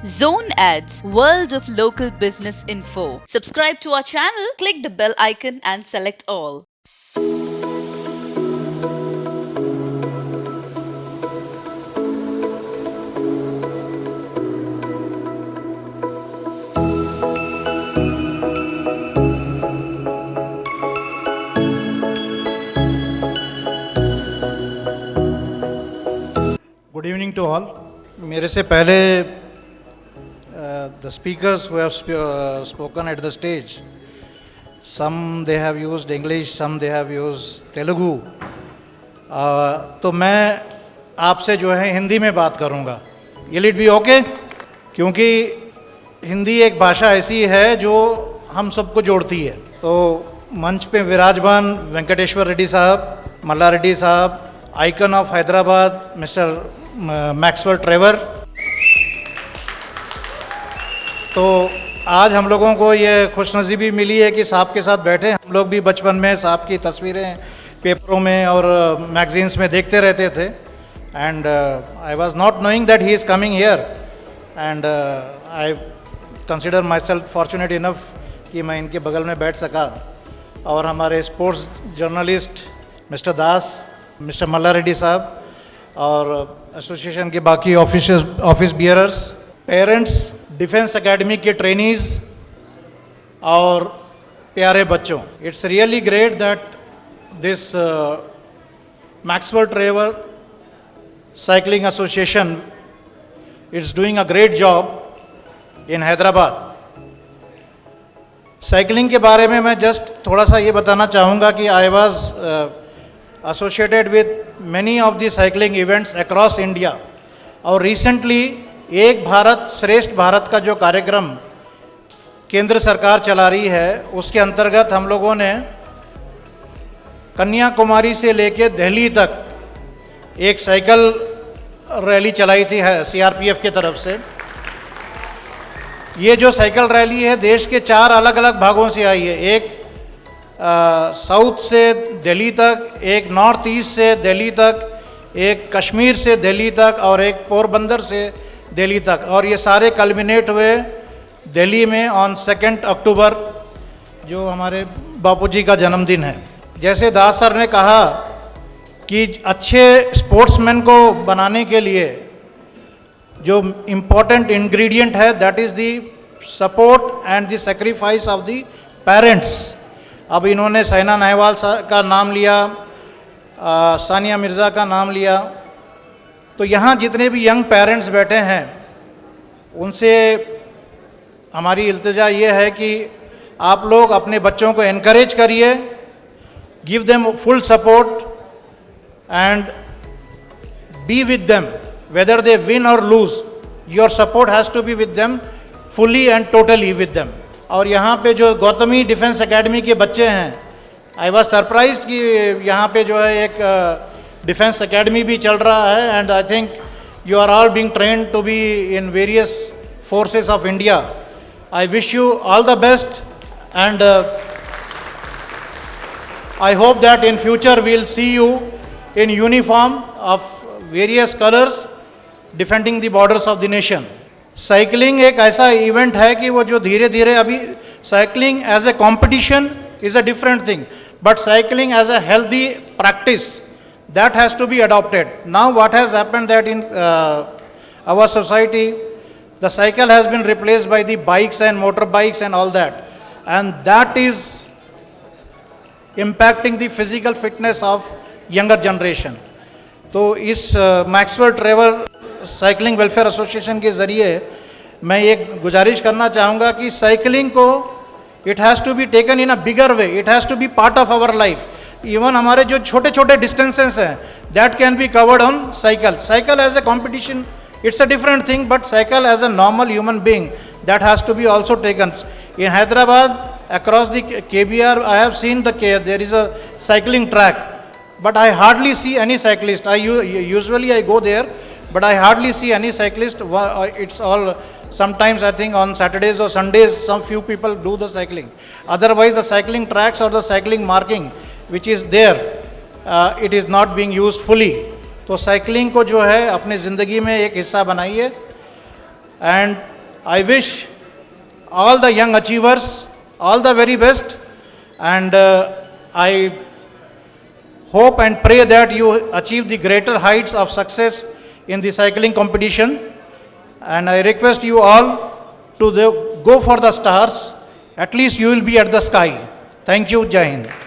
Zone Ads, World of Local Business Info. Subscribe to our channel, click the bell icon and select all. Good evening to all. मेरे से पहले the speakers who have spoken at the stage, some they have used English, some they have used Telugu. तो मैं आपसे जो है हिंदी में बात करूँगा. Will it be okay? क्योंकि हिंदी एक भाषा ऐसी है जो हम सबको जोड़ती है. तो मंच पे विराजमान वेंकटेश्वर रेड्डी साहब, मल्ला रेड्डी साहब, icon of Hyderabad mister Maxwell Trevor. तो आज हम लोगों को ये खुशनसीबी मिली है कि साहब के साथ बैठे. हम लोग भी बचपन में साहब की तस्वीरें पेपरों में और मैगजीन्स में देखते रहते थे. And I was not knowing that he is coming here and I consider my self fortunate enough कि मैं इनके बगल में बैठ सका. और हमारे स्पोर्ट्स जर्नलिस्ट मिस्टर दास, मिस्टर मल्ला रेड्डी साहब और एसोसिएशन के बाकी office bearers, parents, defence academy के ट्रेनीज़ और प्यारे बच्चों. It's really great that this Maxwell Trevor cycling association it's doing a great job in Hyderabad. Cycling के बारे में मैं जस्ट थोड़ा सा ये बताना चाहूँगा कि I was associated with many of the cycling events across India. और recently एक भारत श्रेष्ठ भारत का जो कार्यक्रम केंद्र सरकार चला रही है उसके अंतर्गत हम लोगों ने कन्याकुमारी से लेके दिल्ली तक एक साइकिल रैली चलाई थी है CRPF के तरफ से. ये जो साइकिल रैली है देश के 4 अलग अलग भागों से आई है. एक साउथ से दिल्ली तक, एक नॉर्थ ईस्ट से दिल्ली तक, एक कश्मीर से दिल्ली तक और एक पोरबंदर से दिल्ली तक. और ये सारे कल्मिनेट हुए दिल्ली में ऑन 2 अक्टूबर जो हमारे बापूजी का जन्मदिन है. जैसे दास सर ने कहा कि अच्छे स्पोर्ट्समैन को बनाने के लिए जो इम्पोर्टेंट इंग्रेडिएंट है that is the support and the sacrifice of the parents. अब इन्होंने साइना नेहवाल का नाम लिया, सानिया मिर्ज़ा का नाम लिया. तो यहाँ जितने भी यंग पेरेंट्स बैठे हैं उनसे हमारी इल्तिजा ये है कि आप लोग अपने बच्चों को एनकरेज करिए, give them full support and be with them whether they win और lose. Your support has to be with them fully and totally with them. और यहाँ पे जो गौतमी डिफेंस एकेडमी के बच्चे हैं, आई वॉज सरप्राइज कि यहाँ पे जो है एक डिफेंस एकेडमी भी चल रहा है. And I think you are all being trained to be in various forces of India. I wish you all the best and I hope that in future we will see you in uniform of various colours defending the borders of the nation. Cycling एक ऐसा event है कि वो जो धीरे धीरे अभी cycling as a competition is a different thing but cycling as a healthy practice that has to be adopted. Now what has happened that in our society the cycle has been replaced by the bikes and motor bikes and all that and that is impacting the physical fitness of younger generation. तो इस Maxwell Trevor cycling welfare association के ज़रिए मैं एक गुजारिश करना चाहूँगा कि साइकिलिंग को it has to be taken in a bigger way. It has to be part of our life. Even हमारे जो छोटे छोटे डिस्टेंसेस हैं that can be covered on cycle. Cycle as a competition it's a different thing but cycle as a normal human being that has to be also taken. In Hyderabad across the KBR I have seen there is a cycling track but I hardly see any cyclist. Usually I go there but I hardly see any cyclist. It's all sometimes I think on Saturdays or Sundays some few people do the cycling. Otherwise the cycling tracks or the cycling marking which is there it is not being used fully. तो cycling को जो है अपनी ज़िंदगी में एक हिस्सा बनाइए. And I wish all the young achievers all the very best, and I hope and pray that you achieve the greater heights of success in the cycling competition. And I request you all to go for the stars. At least you will be at the sky. Thank you. Jai Hind.